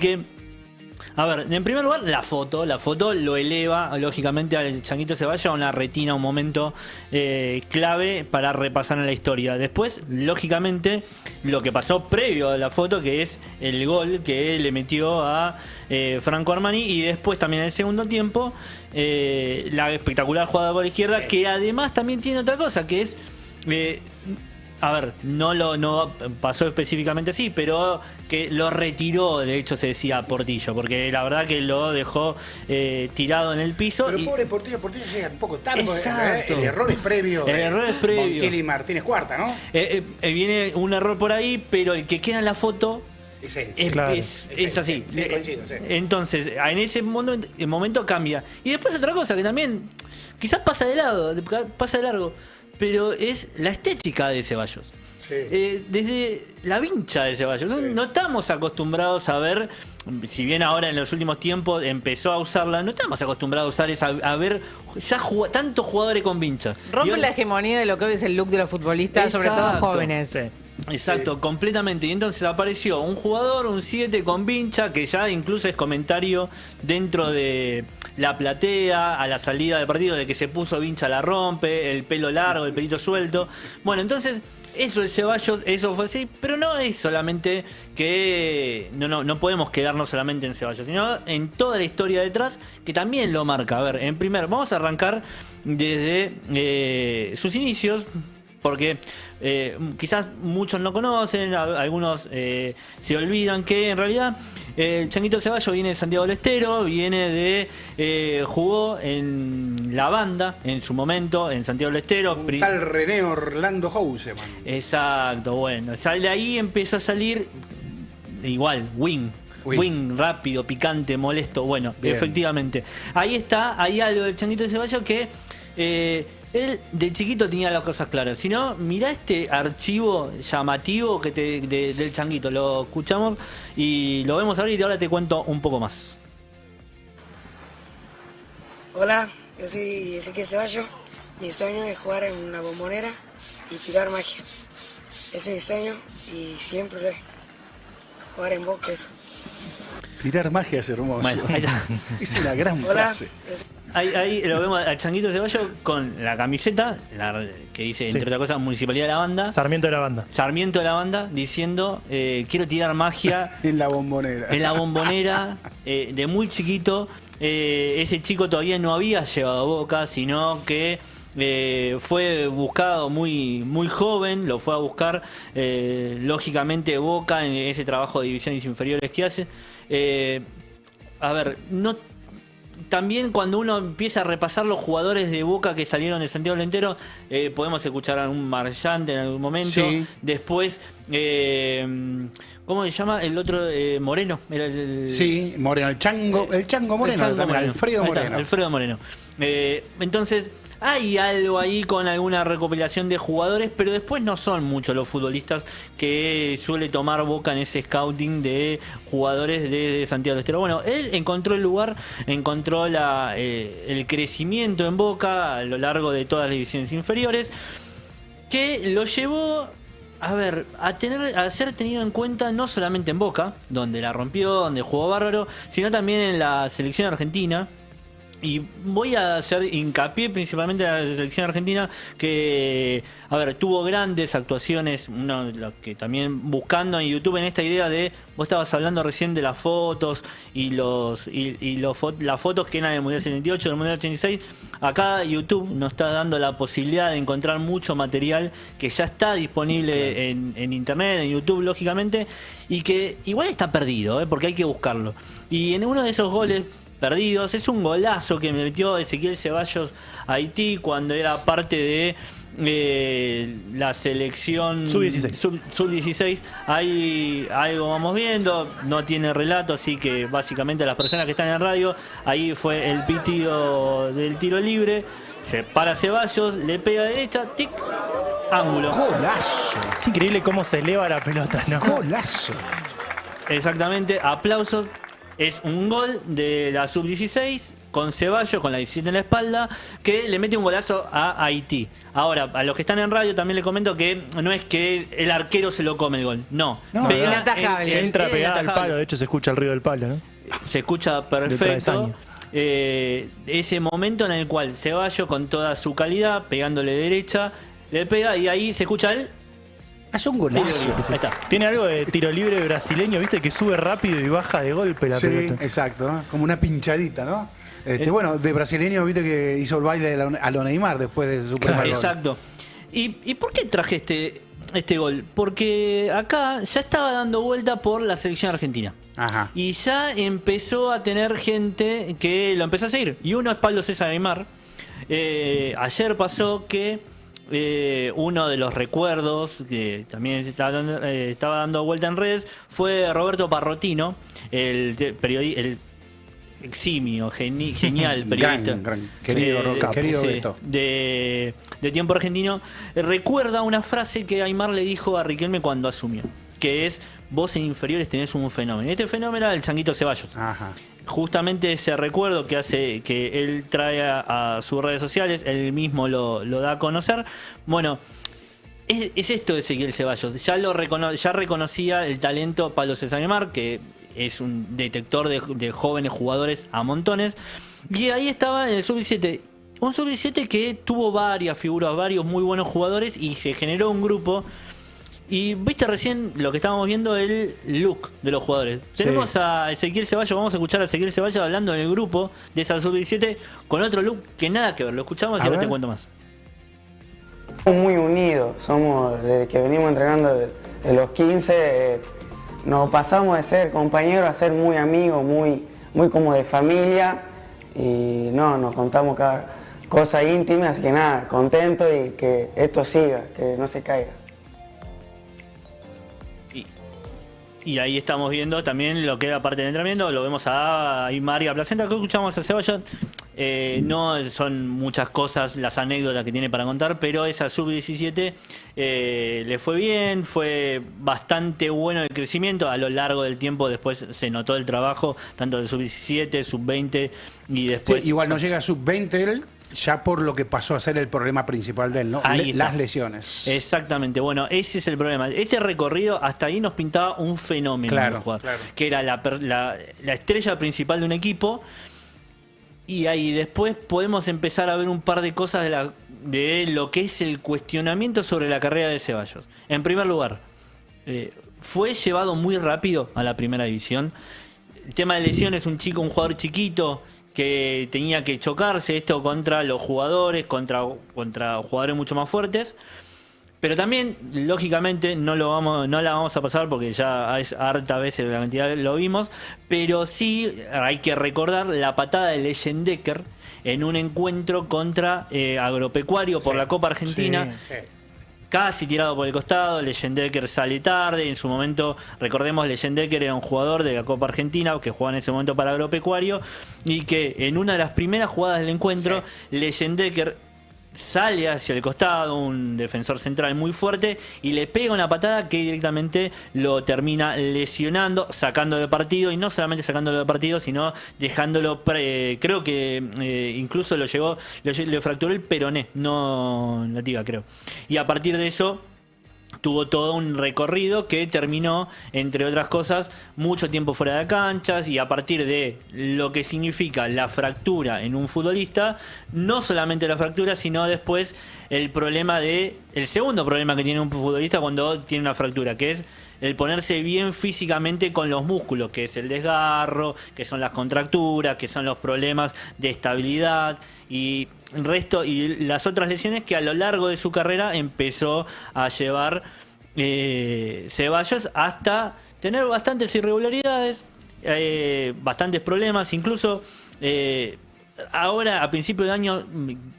Que, a ver, en primer lugar, la foto lo eleva, lógicamente, al Changuito Ceballos a una retina, un momento clave para repasar en la historia. Después, lógicamente, lo que pasó previo a la foto, que es el gol que le metió a Franco Armani, y después también en el segundo tiempo, la espectacular jugada por la izquierda, sí, que además también tiene otra cosa, que es... a ver, no pasó específicamente así, pero que lo retiró, de hecho se decía Portillo, porque la verdad que lo dejó tirado en el piso. Pero pobre Portillo llega un poco tarde. El error es previo. El error es previo. Montiel y Martínez Cuarta, ¿no? Viene un error por ahí, pero el que queda en la foto... Es así. Sí, coincido, sí. Entonces, en ese momento cambia. Y después otra cosa que también quizás pasa de largo, pero es la estética de Ceballos. Sí. Desde la vincha de Ceballos. Sí. No estamos acostumbrados a ver, si bien ahora en los últimos tiempos empezó a usarla, no estamos acostumbrados a usar a ver ya tantos jugadores con vincha. Rompe la hegemonía de lo que hoy es el look de los futbolistas, sobre todo jóvenes. Sí. Exacto, completamente. Y entonces apareció un jugador, un 7 con vincha, que ya incluso es comentario dentro de la platea, a la salida del partido, de que se puso vincha la rompe, el pelo largo, el pelito suelto. Bueno, entonces, eso de Ceballos, eso fue así, pero no es solamente que no podemos quedarnos solamente en Ceballos, sino en toda la historia detrás, que también lo marca. A ver, vamos a arrancar desde sus inicios, porque quizás muchos no conocen, algunos se olvidan que en realidad el Changuito Ceballos viene de Santiago del Estero, jugó en la banda en su momento, en Santiago del Estero. Un tal René Orlando Houseman. Exacto, bueno, de ahí empezó a salir igual, Wing, rápido, picante, molesto. Bueno, bien. Efectivamente. Hay algo del Changuito Ceballos que... él de chiquito tenía las cosas claras. Si no, mirá este archivo llamativo del Changuito. Lo escuchamos y lo vemos ahora y ahora te cuento un poco más. Hola, yo soy Ezequiel Ceballos. Mi sueño es jugar en una Bombonera y tirar magia. Ese es mi sueño y siempre lo es. Jugar en Boca, eso. Tirar magia es hermoso. Bueno, es una gran frase. Ahí lo vemos al Changuito Ceballos con la camiseta, que dice, entre otras cosas, Municipalidad de la Banda. Sarmiento de la Banda. Sarmiento de la Banda, diciendo, quiero tirar magia. En la Bombonera. En la Bombonera, de muy chiquito. Ese chico todavía no había llegado a Boca, sino que fue buscado muy joven, lo fue a buscar lógicamente Boca en ese trabajo de divisiones inferiores que hace. También cuando uno empieza a repasar los jugadores de Boca que salieron de Santiago del Estero, podemos escuchar a un Marchante en algún momento. Sí. Después, ¿cómo se llama? El otro, Moreno. Sí, Moreno, el Chango Moreno. Alfredo Moreno. Alfredo Moreno. Entonces, hay algo ahí con alguna recopilación de jugadores, pero después no son muchos los futbolistas que suele tomar Boca en ese scouting de jugadores de Santiago del Estero. Bueno, él encontró el lugar, encontró el crecimiento en Boca a lo largo de todas las divisiones inferiores, que lo llevó a ser tenido en cuenta no solamente en Boca, donde la rompió, donde jugó bárbaro, sino también en la selección argentina. Y voy a hacer hincapié principalmente en la selección argentina, que tuvo grandes actuaciones, lo que también buscando en YouTube en esta idea de, vos estabas hablando recién de las fotos y las fotos que eran del Mundial 78, del Mundial 86. Acá YouTube nos está dando la posibilidad de encontrar mucho material que ya está disponible en internet, en YouTube lógicamente, y que igual está perdido, porque hay que buscarlo. Y en uno de esos goles perdidos, es un golazo que metió Ezequiel Ceballos a Haití cuando era parte de la selección sub-16. Ahí algo vamos viendo, no tiene relato, así que básicamente las personas que están en radio, ahí fue el pitido del tiro libre. Se para Ceballos, le pega a derecha, tic, ángulo. Golazo. Es increíble cómo se eleva la pelota, ¿no? Exactamente, aplausos. Es un gol de la sub-16 con Ceballos, con la 17 en la espalda, que le mete un golazo a Haití. Ahora, a los que están en radio también les comento que no es que el arquero se lo come el gol, no. Pega inatajable. Entra es pegada al inatajable. palo, de hecho se escucha el ruido del palo, ¿no? Se escucha perfecto. travesaño. Ese momento en el cual Ceballos, con toda su calidad, pegándole derecha, le pega y ahí se escucha él. Hace un golazo. Ahí está. Tiene algo de tiro libre brasileño, viste, que sube rápido y baja de golpe la Sí, pelota. exacto, ¿no? Como una pinchadita, ¿no? Bueno, de brasileño, viste que hizo el baile a lo Neymar después de su primer gol. Exacto. ¿Y por qué traje este gol? Porque acá ya estaba dando vuelta por la selección argentina. Ajá. Y ya empezó a tener gente que lo empezó a seguir. Y uno es Pablo César Neymar. Ayer pasó que uno de los recuerdos que también estaba dando vuelta en redes fue Roberto Parrotino, el eximio, genial periodista. Gran, querido sí, Beto. de Tiempo Argentino. Recuerda una frase que Aymar le dijo a Riquelme cuando asumió, que es: vos en inferiores tenés un fenómeno. Este fenómeno era el Changuito Ceballos. Ajá. Justamente ese recuerdo que hace, que él trae a sus redes sociales, él mismo lo da a conocer. Bueno, es esto de Ezequiel Ceballos. Ya reconocía el talento Pablo César Neymar, que es un detector de jóvenes jugadores a montones. Y ahí estaba en el Sub-17. Un Sub-17 que tuvo varias figuras, varios muy buenos jugadores, y se generó un grupo. Y viste recién lo que estábamos viendo, el look de los jugadores. Sí. Tenemos a Ezequiel Ceballos, vamos a escuchar a Ezequiel Ceballos hablando en el grupo de esa Sub-17 con otro look que nada que ver. Lo escuchamos y ahora te cuento más. Somos muy unidos, somos desde que venimos entrenando de los 15, nos pasamos de ser compañeros a ser muy amigos, muy como de familia, y no, nos contamos cada cosa íntima, así que nada, contento y que esto siga, que no se caiga. Y ahí estamos viendo también lo que era parte del entrenamiento. Lo vemos a Aymar y a Placenta. Que escuchamos a Ceballos. No son muchas cosas las anécdotas que tiene para contar, pero esa Sub-17 le fue bien, fue bastante bueno el crecimiento a lo largo del tiempo. Después se notó el trabajo tanto del Sub-17, Sub-20 y después... Sí, igual no llega a sub-20 él, ya por lo que pasó a ser el problema principal de él, ¿no? Ahí está. Las lesiones. Exactamente, bueno, ese es el problema. Este recorrido hasta ahí nos pintaba un fenómeno, Claro, del jugador, claro. que era la estrella principal de un equipo. Y ahí después podemos empezar a ver un par de cosas de lo que es el cuestionamiento sobre la carrera de Ceballos. En primer lugar, fue llevado muy rápido a la primera división. El tema de lesiones, un jugador chiquito que tenía que chocarse esto contra los jugadores, contra jugadores mucho más fuertes. Pero también, lógicamente, no la vamos a pasar porque ya es harta veces la cantidad lo vimos. Pero sí hay que recordar la patada de Leyendecker en un encuentro contra Agropecuario por la Copa Argentina. Sí. Casi tirado por el costado, Leyendecker sale tarde. En su momento, recordemos, Leyendecker era un jugador de la Copa Argentina que jugaba en ese momento para Agropecuario, y que en una de las primeras jugadas del encuentro, Leyendecker sale hacia el costado, un defensor central muy fuerte, y le pega una patada que directamente lo termina lesionando, sacándolo de partido, y no solamente sacándolo de partido, sino dejándolo, creo que incluso le fracturó el peroné, no la tibia, creo. Y a partir de eso tuvo todo un recorrido que terminó, entre otras cosas, mucho tiempo fuera de canchas, y a partir de lo que significa la fractura en un futbolista, no solamente la fractura, sino después el segundo problema que tiene un futbolista cuando tiene una fractura, que es el ponerse bien físicamente con los músculos, que es el desgarro, que son las contracturas, que son los problemas de estabilidad y las otras lesiones que a lo largo de su carrera empezó a llevar Ceballos hasta tener bastantes irregularidades, bastantes problemas, incluso ahora a principio de año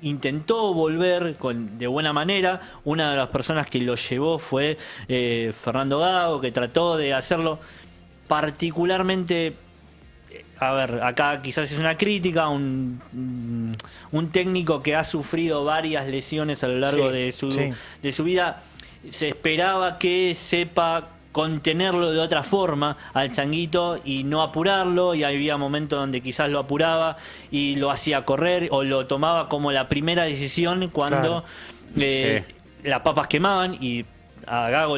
intentó volver de buena manera. Una de las personas que lo llevó fue Fernando Gago, que trató de hacerlo particularmente. A ver, acá quizás es una crítica, un técnico que ha sufrido varias lesiones a lo largo de su vida. Se esperaba que sepa contenerlo de otra forma al Changuito y no apurarlo, y había momentos donde quizás lo apuraba y lo hacía correr o lo tomaba como la primera decisión cuando las papas quemaban, y a Gago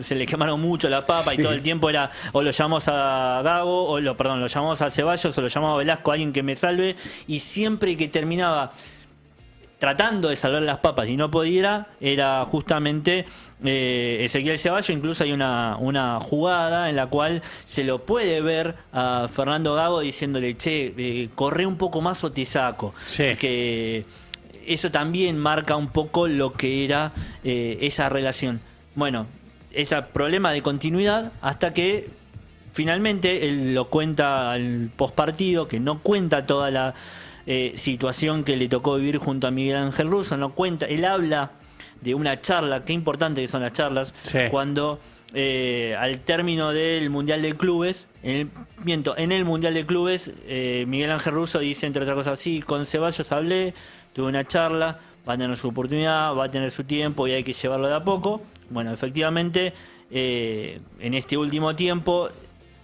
se le quemaron mucho las papas y todo el tiempo era o lo llamamos a Gago lo llamamos a Ceballos o lo llamamos a Velasco, alguien que me salve, y siempre que terminaba tratando de salvar las papas y no pudiera, era justamente Ezequiel Ceballos. Incluso hay una jugada en la cual se lo puede ver a Fernando Gago diciéndole, che, corre un poco más o te saco. Que eso también marca un poco lo que era esa relación. Bueno, ese problema de continuidad, hasta que finalmente él lo cuenta al postpartido, que no cuenta toda la situación que le tocó vivir junto a Miguel Ángel Russo, no cuenta, él habla de una charla, qué importante que son las charlas, cuando al término del Mundial de Clubes, en el Mundial de Clubes, Miguel Ángel Russo dice, entre otras cosas, sí, con Ceballos hablé, tuve una charla, va a tener su oportunidad, va a tener su tiempo y hay que llevarlo de a poco. Bueno, efectivamente, en este último tiempo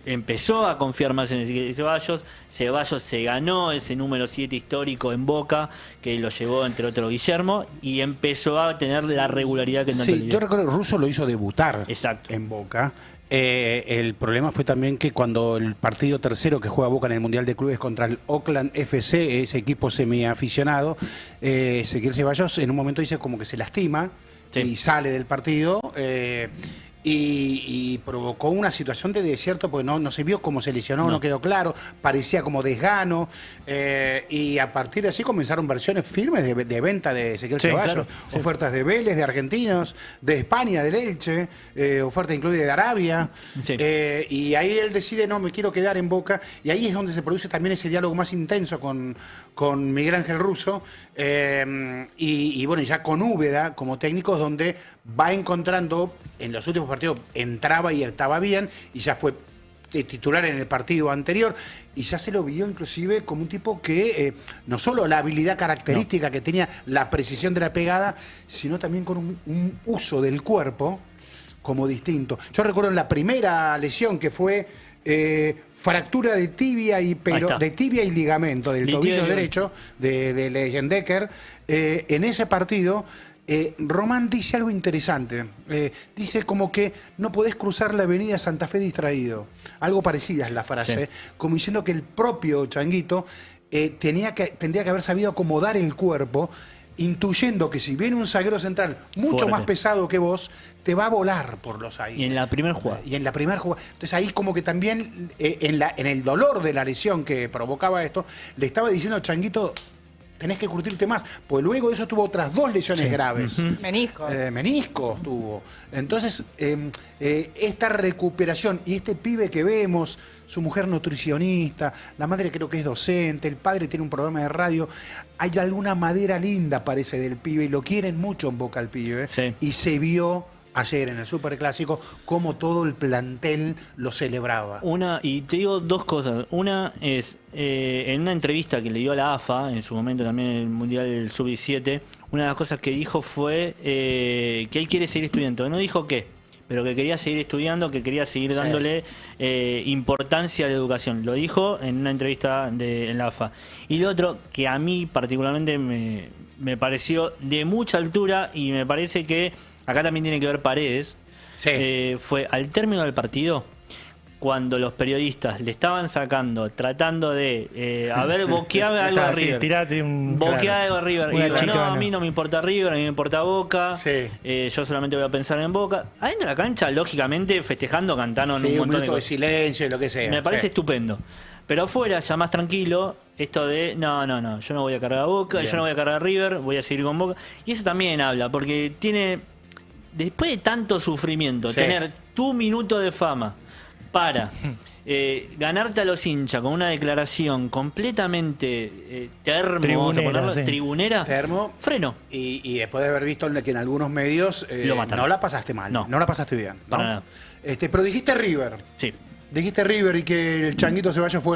empezó a confiar más en el Ceballos. Ceballos se ganó ese número 7 histórico en Boca, que lo llevó entre otros Guillermo, y empezó a tener la regularidad que tanto le dio. Yo recuerdo que Russo lo hizo debutar Exacto. en Boca. El problema fue también que cuando el partido tercero que juega Boca en el Mundial de Clubes contra el Oakland FC, ese equipo semiaficionado, Ezequiel Ceballos en un momento dice como que se lastima y sale del partido. Y provocó una situación de desierto porque no se vio cómo se lesionó, no quedó claro, parecía como desgano, y a partir de así comenzaron versiones firmes de venta de Ezequiel Ceballos, ofertas de Vélez, de argentinos, de España, del Elche, ofertas incluida de Arabia, y ahí él decide, no, me quiero quedar en Boca, y ahí es donde se produce también ese diálogo más intenso con Miguel Ángel Russo, y bueno, ya con Úbeda como técnicos, donde va encontrando en los últimos partidos, entraba y estaba bien, y ya fue titular en el partido anterior, y ya se lo vio inclusive como un tipo que no solo la habilidad característica que tenía, la precisión de la pegada, sino también con un uso del cuerpo como distinto. Yo recuerdo en la primera lesión que fue fractura de tibia y ligamento del tobillo derecho de Leyendecker, en ese partido. Román dice algo interesante, dice como que no podés cruzar la avenida Santa Fe distraído, algo parecida es la frase, como diciendo que el propio Changuito tendría que haber sabido acomodar el cuerpo, intuyendo que si viene un zaguero central mucho más pesado que vos, te va a volar por los aires. Y en la primera jugada. Entonces ahí como que también en el dolor de la lesión que provocaba esto, le estaba diciendo a Changuito, tenés que curtirte más, pues luego de eso tuvo otras 2 lesiones graves. Menisco. Menisco tuvo. Entonces, esta recuperación y este pibe que vemos, su mujer nutricionista, la madre creo que es docente, el padre tiene un programa de radio, hay alguna madera linda parece del pibe y lo quieren mucho en Boca al pibe. Y se vio ayer en el Superclásico cómo todo el plantel lo celebraba. Y te digo 2 cosas. Una es, en una entrevista que le dio a la AFA, en su momento también en el Mundial Sub-17, una de las cosas que dijo fue que él quiere seguir estudiando. No dijo qué, pero que quería seguir estudiando, que quería seguir dándole importancia a la educación. Lo dijo en una entrevista en la AFA. Y lo otro, que a mí particularmente me pareció de mucha altura, y me parece que acá también tiene que ver Paredes, fue al término del partido, cuando los periodistas le estaban sacando, tratando de, boqueaba algo a River. Boqueaba algo a River. Y digo, no, a mí no me importa River, a mí me importa Boca. Yo solamente voy a pensar en Boca. Adentro de la cancha, lógicamente, festejando, cantando un montón minuto de silencio y lo que sea. Me parece estupendo. Pero afuera, ya más tranquilo, esto de, no, yo no voy a cargar a Boca, yo no voy a cargar a River, voy a seguir con Boca. Y eso también habla, porque después de tanto sufrimiento, tener tu minuto de fama para ganarte a los hinchas con una declaración completamente tribunera, freno. Y después de haber visto que en algunos medios no la pasaste mal, no la pasaste bien. Para nada. Pero dijiste River. Sí. Dijiste River y que el Changuito Ceballos fue